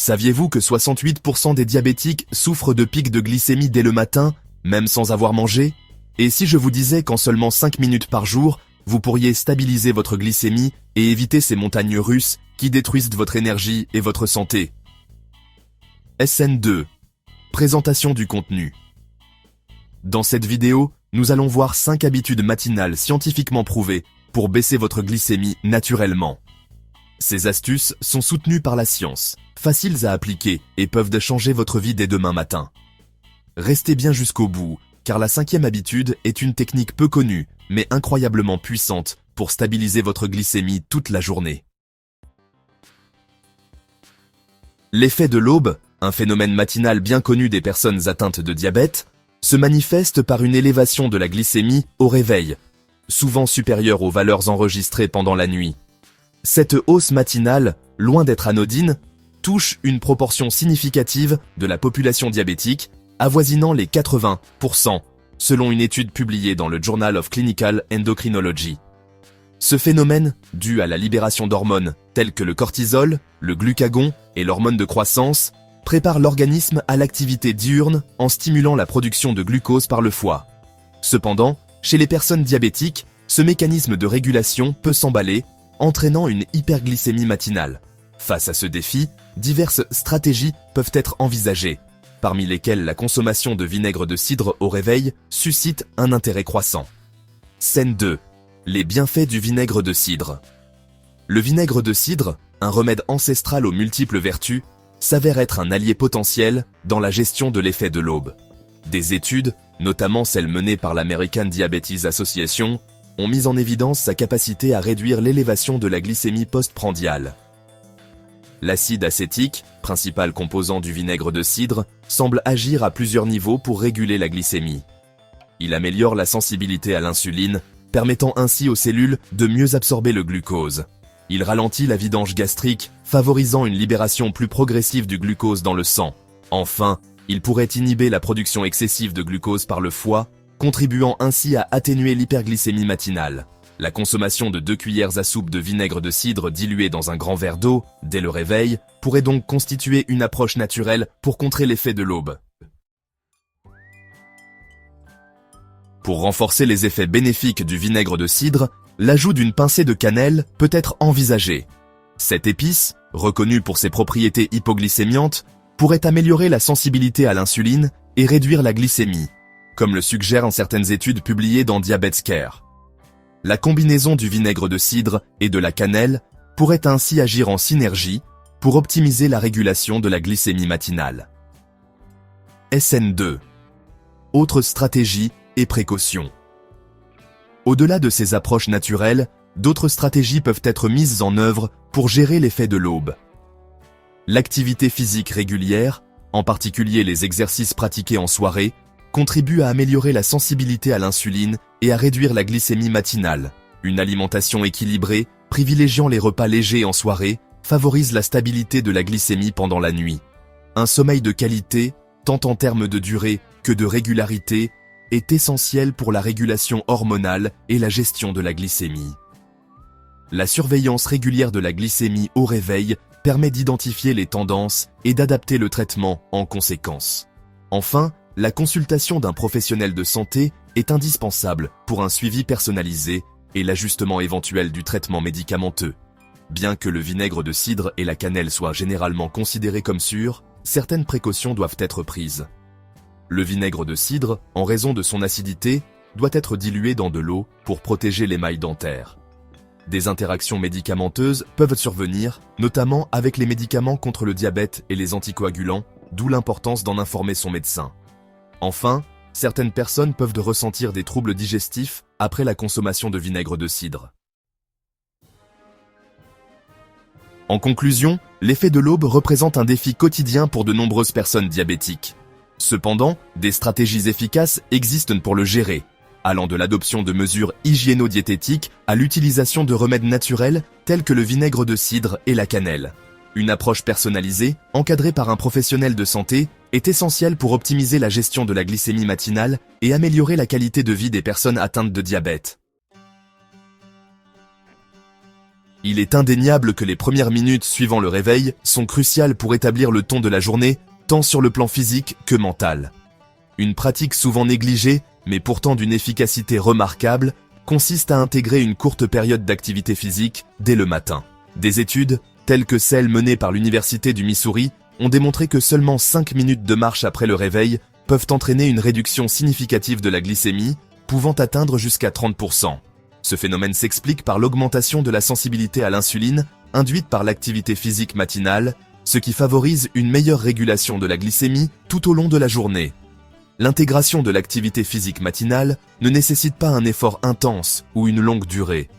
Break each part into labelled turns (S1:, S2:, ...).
S1: Saviez-vous que 68% des diabétiques souffrent de pics de glycémie dès le matin, même sans avoir mangé? Et si je vous disais qu'en seulement 5 minutes par jour, vous pourriez stabiliser votre glycémie et éviter ces montagnes russes qui détruisent votre énergie et votre santé? SN2. Présentation du contenu. Dans cette vidéo, nous allons voir 5 habitudes matinales scientifiquement prouvées pour baisser votre glycémie naturellement. Ces astuces sont soutenues par la science, faciles à appliquer et peuvent changer votre vie dès demain matin. Restez bien jusqu'au bout, car la 5e habitude est une technique peu connue, mais incroyablement puissante pour stabiliser votre glycémie toute la journée. L'effet de l'aube, un phénomène matinal bien connu des personnes atteintes de diabète, se manifeste par une élévation de la glycémie au réveil, souvent supérieure aux valeurs enregistrées pendant la nuit. Cette hausse matinale, loin d'être anodine, touche une proportion significative de la population diabétique, avoisinant les 80%, selon une étude publiée dans le Journal of Clinical Endocrinology. Ce phénomène, dû à la libération d'hormones telles que le cortisol, le glucagon et l'hormone de croissance, prépare l'organisme à l'activité diurne en stimulant la production de glucose par le foie. Cependant, chez les personnes diabétiques, ce mécanisme de régulation peut s'emballer, entraînant une hyperglycémie matinale. Face à ce défi, diverses stratégies peuvent être envisagées, parmi lesquelles la consommation de vinaigre de cidre au réveil suscite un intérêt croissant. Scène 2. Les bienfaits du vinaigre de cidre. Le vinaigre de cidre, un remède ancestral aux multiples vertus, s'avère être un allié potentiel dans la gestion de l'effet de l'aube. Des études, notamment celles menées par l'American Diabetes Association, ont mis en évidence sa capacité à réduire l'élévation de la glycémie postprandiale. L'acide acétique, principal composant du vinaigre de cidre, semble agir à plusieurs niveaux pour réguler la glycémie. Il améliore la sensibilité à l'insuline, permettant ainsi aux cellules de mieux absorber le glucose. Il ralentit la vidange gastrique, favorisant une libération plus progressive du glucose dans le sang. Enfin, il pourrait inhiber la production excessive de glucose par le foie, contribuant ainsi à atténuer l'hyperglycémie matinale. La consommation de 2 cuillères à soupe de vinaigre de cidre dilué dans un grand verre d'eau, dès le réveil, pourrait donc constituer une approche naturelle pour contrer l'effet de l'aube. Pour renforcer les effets bénéfiques du vinaigre de cidre, l'ajout d'une pincée de cannelle peut être envisagé. Cette épice, reconnue pour ses propriétés hypoglycémiantes, pourrait améliorer la sensibilité à l'insuline et réduire la glycémie, comme le suggèrent certaines études publiées dans Diabetes Care. La combinaison du vinaigre de cidre et de la cannelle pourrait ainsi agir en synergie pour optimiser la régulation de la glycémie matinale. SN2. Autres stratégies et précautions. Au-delà de ces approches naturelles, d'autres stratégies peuvent être mises en œuvre pour gérer l'effet de l'aube. L'activité physique régulière, en particulier les exercices pratiqués en soirée, contribue à améliorer la sensibilité à l'insuline et à réduire la glycémie matinale. Une alimentation équilibrée, privilégiant les repas légers en soirée, favorise la stabilité de la glycémie pendant la nuit. Un sommeil de qualité, tant en termes de durée que de régularité, est essentiel pour la régulation hormonale et la gestion de la glycémie. La surveillance régulière de la glycémie au réveil permet d'identifier les tendances et d'adapter le traitement en conséquence. Enfin, la consultation d'un professionnel de santé est indispensable pour un suivi personnalisé et l'ajustement éventuel du traitement médicamenteux. Bien que le vinaigre de cidre et la cannelle soient généralement considérés comme sûrs, certaines précautions doivent être prises. Le vinaigre de cidre, en raison de son acidité, doit être dilué dans de l'eau pour protéger l'émail dentaire. Des interactions médicamenteuses peuvent survenir, notamment avec les médicaments contre le diabète et les anticoagulants, d'où l'importance d'en informer son médecin. Enfin, certaines personnes peuvent ressentir des troubles digestifs après la consommation de vinaigre de cidre. En conclusion, l'effet de l'aube représente un défi quotidien pour de nombreuses personnes diabétiques. Cependant, des stratégies efficaces existent pour le gérer, allant de l'adoption de mesures hygiéno-diététiques à l'utilisation de remèdes naturels tels que le vinaigre de cidre et la cannelle. Une approche personnalisée, encadrée par un professionnel de santé, est essentielle pour optimiser la gestion de la glycémie matinale et améliorer la qualité de vie des personnes atteintes de diabète. Il est indéniable que les premières minutes suivant le réveil sont cruciales pour établir le ton de la journée, tant sur le plan physique que mental. Une pratique souvent négligée, mais pourtant d'une efficacité remarquable, consiste à intégrer une courte période d'activité physique dès le matin. Des études, telles que celles menées par l'Université du Missouri, ont démontré que seulement 5 minutes de marche après le réveil peuvent entraîner une réduction significative de la glycémie, pouvant atteindre jusqu'à 30%. Ce phénomène s'explique par l'augmentation de la sensibilité à l'insuline induite par l'activité physique matinale, ce qui favorise une meilleure régulation de la glycémie tout au long de la journée. L'intégration de l'activité physique matinale ne nécessite pas un effort intense ou une longue durée.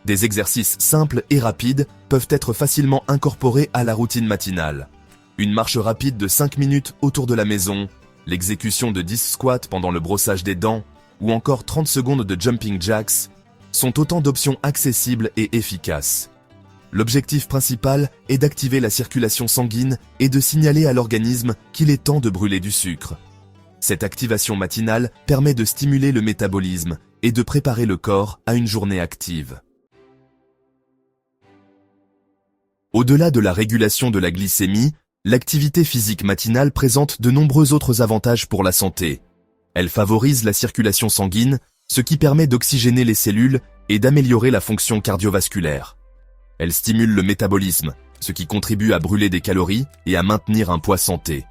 S1: Des exercices simples et rapides peuvent être facilement incorporés à la routine matinale. Une marche rapide de 5 minutes autour de la maison, l'exécution de 10 squats pendant le brossage des dents, ou encore 30 secondes de jumping jacks, sont autant d'options accessibles et efficaces. L'objectif principal est d'activer la circulation sanguine et de signaler à l'organisme qu'il est temps de brûler du sucre. Cette activation matinale permet de stimuler le métabolisme et de préparer le corps à une journée active. Au-delà de la régulation de la glycémie, l'activité physique matinale présente de nombreux autres avantages pour la santé. Elle favorise la circulation sanguine, ce qui permet d'oxygéner les cellules et d'améliorer la fonction cardiovasculaire. Elle stimule le métabolisme, ce qui contribue à brûler des calories et à maintenir un poids santé.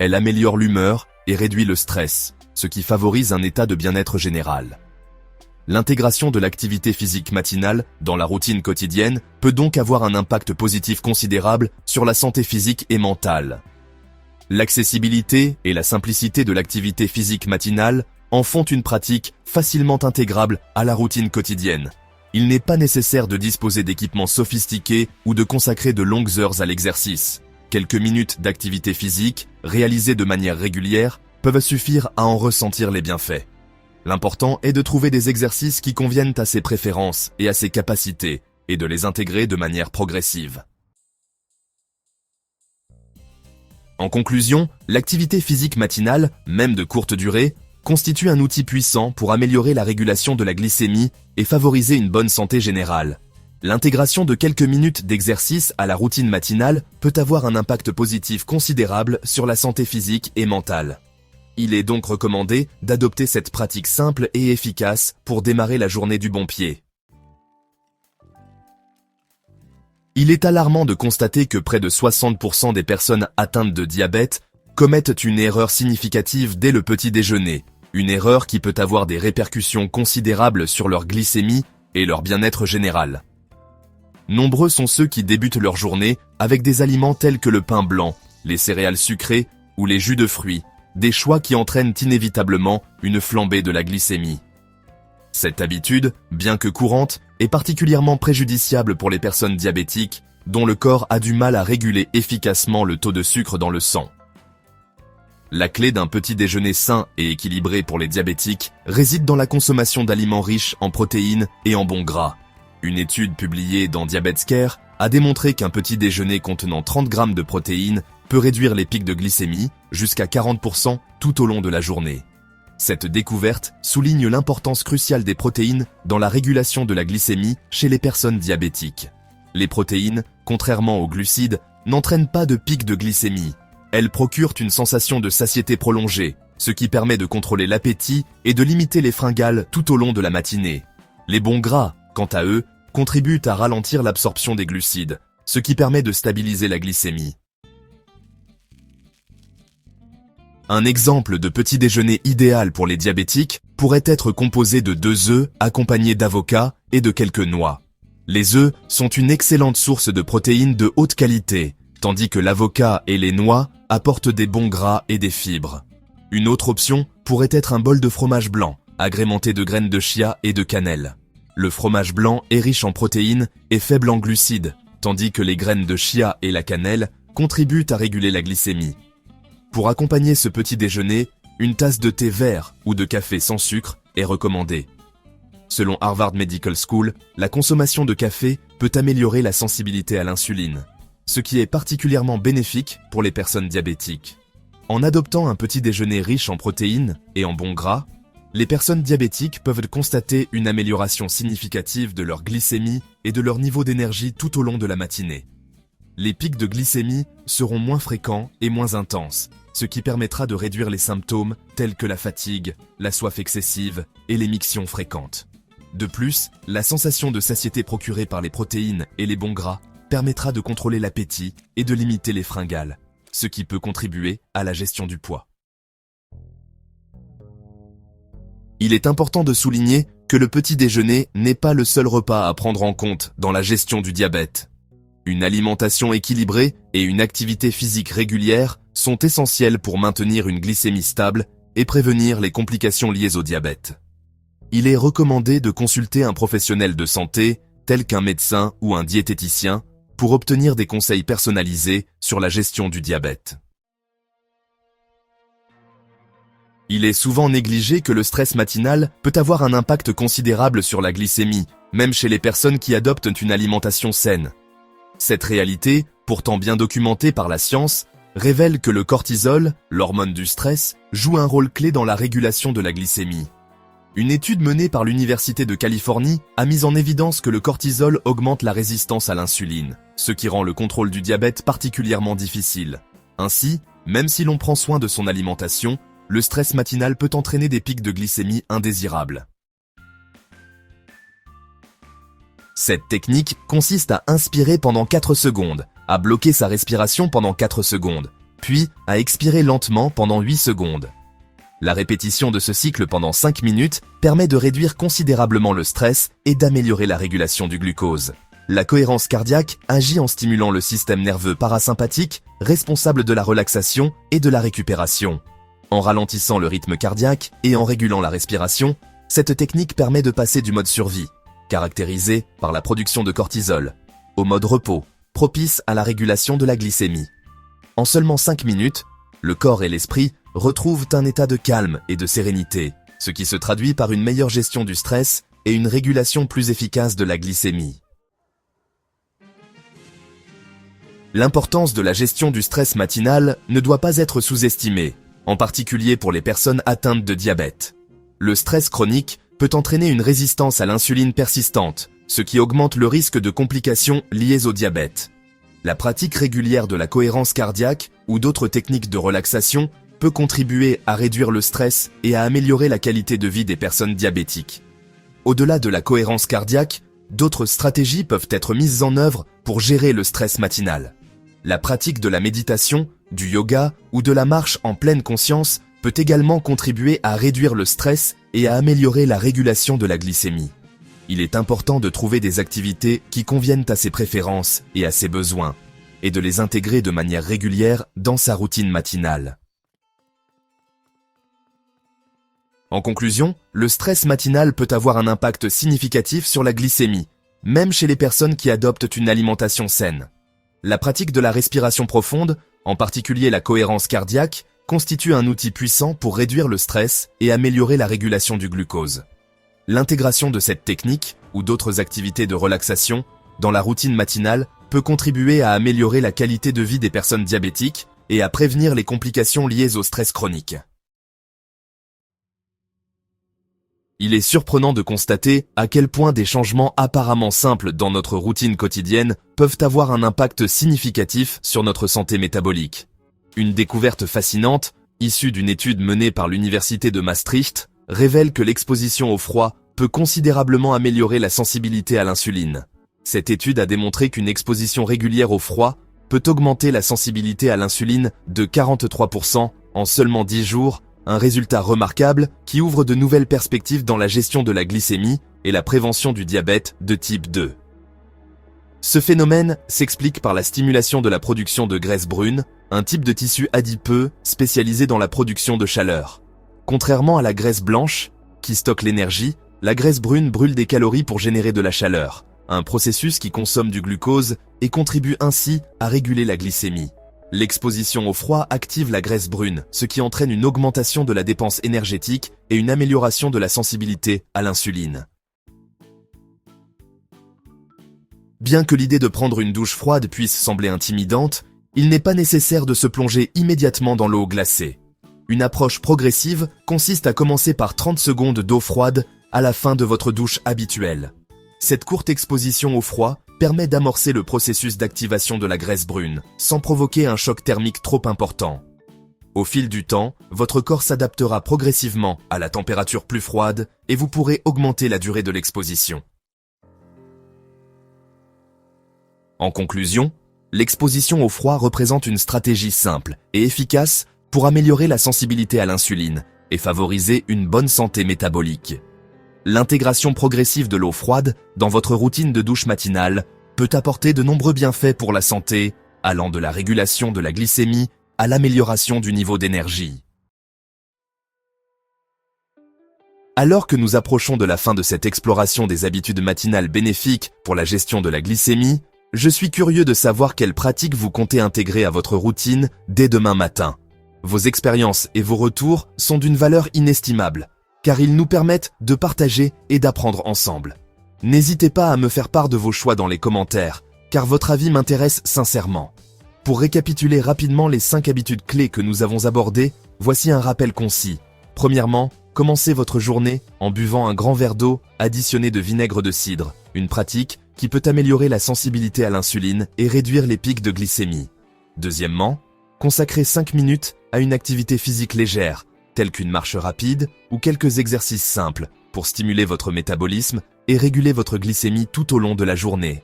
S1: Elle améliore l'humeur et réduit le stress, ce qui favorise un état de bien-être général. L'intégration de l'activité physique matinale dans la routine quotidienne peut donc avoir un impact positif considérable sur la santé physique et mentale. L'accessibilité et la simplicité de l'activité physique matinale en font une pratique facilement intégrable à la routine quotidienne. Il n'est pas nécessaire de disposer d'équipements sophistiqués ou de consacrer de longues heures à l'exercice. Quelques minutes d'activité physique, réalisées de manière régulière, peuvent suffire à en ressentir les bienfaits. L'important est de trouver des exercices qui conviennent à ses préférences et à ses capacités, et de les intégrer de manière progressive. En conclusion, l'activité physique matinale, même de courte durée, constitue un outil puissant pour améliorer la régulation de la glycémie et favoriser une bonne santé générale. L'intégration de quelques minutes d'exercice à la routine matinale peut avoir un impact positif considérable sur la santé physique et mentale. Il est donc recommandé d'adopter cette pratique simple et efficace pour démarrer la journée du bon pied. Il est alarmant de constater que près de 60% des personnes atteintes de diabète commettent une erreur significative dès le petit déjeuner, une erreur qui peut avoir des répercussions considérables sur leur glycémie et leur bien-être général. Nombreux sont ceux qui débutent leur journée avec des aliments tels que le pain blanc, les céréales sucrées ou les jus de fruits, des choix qui entraînent inévitablement une flambée de la glycémie. Cette habitude, bien que courante, est particulièrement préjudiciable pour les personnes diabétiques, dont le corps a du mal à réguler efficacement le taux de sucre dans le sang. La clé d'un petit déjeuner sain et équilibré pour les diabétiques réside dans la consommation d'aliments riches en protéines et en bons gras. Une étude publiée dans DiabetesCare a démontré qu'un petit déjeuner contenant 30 grammes de protéines peut réduire les pics de glycémie jusqu'à 40% tout au long de la journée. Cette découverte souligne l'importance cruciale des protéines dans la régulation de la glycémie chez les personnes diabétiques. Les protéines, contrairement aux glucides, n'entraînent pas de pic de glycémie. Elles procurent une sensation de satiété prolongée, ce qui permet de contrôler l'appétit et de limiter les fringales tout au long de la matinée. Les bons gras, quant à eux, contribuent à ralentir l'absorption des glucides, ce qui permet de stabiliser la glycémie. Un exemple de petit déjeuner idéal pour les diabétiques pourrait être composé de 2 œufs accompagnés d'avocats et de quelques noix. Les œufs sont une excellente source de protéines de haute qualité, tandis que l'avocat et les noix apportent des bons gras et des fibres. Une autre option pourrait être un bol de fromage blanc, agrémenté de graines de chia et de cannelle. Le fromage blanc est riche en protéines et faible en glucides, tandis que les graines de chia et la cannelle contribuent à réguler la glycémie. Pour accompagner ce petit déjeuner, une tasse de thé vert ou de café sans sucre est recommandée. Selon Harvard Medical School, la consommation de café peut améliorer la sensibilité à l'insuline, ce qui est particulièrement bénéfique pour les personnes diabétiques. En adoptant un petit déjeuner riche en protéines et en bons gras, Les personnes diabétiques peuvent constater une amélioration significative de leur glycémie et de leur niveau d'énergie tout au long de la matinée. Les pics de glycémie seront moins fréquents et moins intenses, ce qui permettra de réduire les symptômes tels que la fatigue, la soif excessive et les mictions fréquentes. De plus, la sensation de satiété procurée par les protéines et les bons gras permettra de contrôler l'appétit et de limiter les fringales, ce qui peut contribuer à la gestion du poids. Il est important de souligner que le petit déjeuner n'est pas le seul repas à prendre en compte dans la gestion du diabète. Une alimentation équilibrée et une activité physique régulière sont essentielles pour maintenir une glycémie stable et prévenir les complications liées au diabète. Il est recommandé de consulter un professionnel de santé, tel qu'un médecin ou un diététicien, pour obtenir des conseils personnalisés sur la gestion du diabète. Il est souvent négligé que le stress matinal peut avoir un impact considérable sur la glycémie, même chez les personnes qui adoptent une alimentation saine. Cette réalité, pourtant bien documentée par la science, révèle que le cortisol, l'hormone du stress, joue un rôle clé dans la régulation de la glycémie. Une étude menée par l'Université de Californie a mis en évidence que le cortisol augmente la résistance à l'insuline, ce qui rend le contrôle du diabète particulièrement difficile. Ainsi, même si l'on prend soin de son alimentation, le stress matinal peut entraîner des pics de glycémie indésirables. Cette technique consiste à inspirer pendant 4 secondes, à bloquer sa respiration pendant 4 secondes, puis à expirer lentement pendant 8 secondes. La répétition de ce cycle pendant 5 minutes permet de réduire considérablement le stress et d'améliorer la régulation du glucose. La cohérence cardiaque agit en stimulant le système nerveux parasympathique, responsable de la relaxation et de la récupération. En ralentissant le rythme cardiaque et en régulant la respiration, cette technique permet de passer du mode survie, caractérisé par la production de cortisol, au mode repos, propice à la régulation de la glycémie. En seulement 5 minutes, le corps et l'esprit retrouvent un état de calme et de sérénité, ce qui se traduit par une meilleure gestion du stress et une régulation plus efficace de la glycémie. L'importance de la gestion du stress matinal ne doit pas être sous-estimée, en particulier pour les personnes atteintes de diabète. Le stress chronique peut entraîner une résistance à l'insuline persistante, ce qui augmente le risque de complications liées au diabète. La pratique régulière de la cohérence cardiaque ou d'autres techniques de relaxation peut contribuer à réduire le stress et à améliorer la qualité de vie des personnes diabétiques. Au-delà de la cohérence cardiaque, d'autres stratégies peuvent être mises en œuvre pour gérer le stress matinal. La pratique de la méditation, du yoga ou de la marche en pleine conscience peut également contribuer à réduire le stress et à améliorer la régulation de la glycémie. Il est important de trouver des activités qui conviennent à ses préférences et à ses besoins, et de les intégrer de manière régulière dans sa routine matinale. En conclusion, le stress matinal peut avoir un impact significatif sur la glycémie, même chez les personnes qui adoptent une alimentation saine. La pratique de la respiration profonde, en particulier la cohérence cardiaque, constitue un outil puissant pour réduire le stress et améliorer la régulation du glucose. L'intégration de cette technique, ou d'autres activités de relaxation, dans la routine matinale peut contribuer à améliorer la qualité de vie des personnes diabétiques et à prévenir les complications liées au stress chronique. Il est surprenant de constater à quel point des changements apparemment simples dans notre routine quotidienne peuvent avoir un impact significatif sur notre santé métabolique. Une découverte fascinante, issue d'une étude menée par l'Université de Maastricht, révèle que l'exposition au froid peut considérablement améliorer la sensibilité à l'insuline. Cette étude a démontré qu'une exposition régulière au froid peut augmenter la sensibilité à l'insuline de 43% en seulement 10 jours, un résultat remarquable qui ouvre de nouvelles perspectives dans la gestion de la glycémie et la prévention du diabète de type 2. Ce phénomène s'explique par la stimulation de la production de graisse brune, un type de tissu adipeux spécialisé dans la production de chaleur. Contrairement à la graisse blanche, qui stocke l'énergie, la graisse brune brûle des calories pour générer de la chaleur, un processus qui consomme du glucose et contribue ainsi à réguler la glycémie. L'exposition au froid active la graisse brune, ce qui entraîne une augmentation de la dépense énergétique et une amélioration de la sensibilité à l'insuline. Bien que l'idée de prendre une douche froide puisse sembler intimidante, il n'est pas nécessaire de se plonger immédiatement dans l'eau glacée. Une approche progressive consiste à commencer par 30 secondes d'eau froide à la fin de votre douche habituelle. Cette courte exposition au froid permet d'amorcer le processus d'activation de la graisse brune, sans provoquer un choc thermique trop important. Au fil du temps, votre corps s'adaptera progressivement à la température plus froide et vous pourrez augmenter la durée de l'exposition. En conclusion, l'exposition au froid représente une stratégie simple et efficace pour améliorer la sensibilité à l'insuline et favoriser une bonne santé métabolique. L'intégration progressive de l'eau froide dans votre routine de douche matinale peut apporter de nombreux bienfaits pour la santé, allant de la régulation de la glycémie à l'amélioration du niveau d'énergie. Alors que nous approchons de la fin de cette exploration des habitudes matinales bénéfiques pour la gestion de la glycémie, je suis curieux de savoir quelles pratiques vous comptez intégrer à votre routine dès demain matin. Vos expériences et vos retours sont d'une valeur inestimable, car ils nous permettent de partager et d'apprendre ensemble. N'hésitez pas à me faire part de vos choix dans les commentaires, car votre avis m'intéresse sincèrement. Pour récapituler rapidement les 5 habitudes clés que nous avons abordées, voici un rappel concis. Premièrement, commencez votre journée en buvant un grand verre d'eau additionné de vinaigre de cidre, une pratique qui peut améliorer la sensibilité à l'insuline et réduire les pics de glycémie. Deuxièmement, consacrez 5 minutes à une activité physique légère, telle qu'une marche rapide ou quelques exercices simples, pour stimuler votre métabolisme et réguler votre glycémie tout au long de la journée.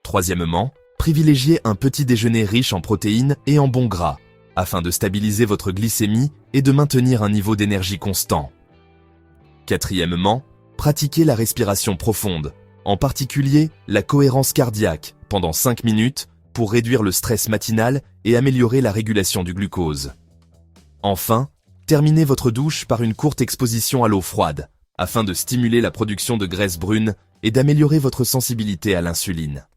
S1: Troisièmement, privilégiez un petit déjeuner riche en protéines et en bons gras, afin de stabiliser votre glycémie et de maintenir un niveau d'énergie constant. Quatrièmement, pratiquez la respiration profonde, en particulier la cohérence cardiaque, pendant 5 minutes pour réduire le stress matinal et améliorer la régulation du glucose. Enfin, terminez votre douche par une courte exposition à l'eau froide, afin de stimuler la production de graisse brune et d'améliorer votre sensibilité à l'insuline.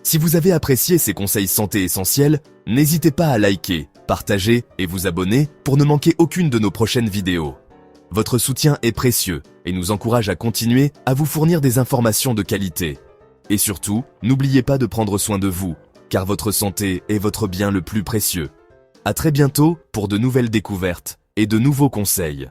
S1: Si vous avez apprécié ces conseils santé essentiels, n'hésitez pas à liker, partager et vous abonner pour ne manquer aucune de nos prochaines vidéos. Votre soutien est précieux et nous encourage à continuer à vous fournir des informations de qualité. Et surtout, n'oubliez pas de prendre soin de vous, car votre santé est votre bien le plus précieux. À très bientôt pour de nouvelles découvertes et de nouveaux conseils.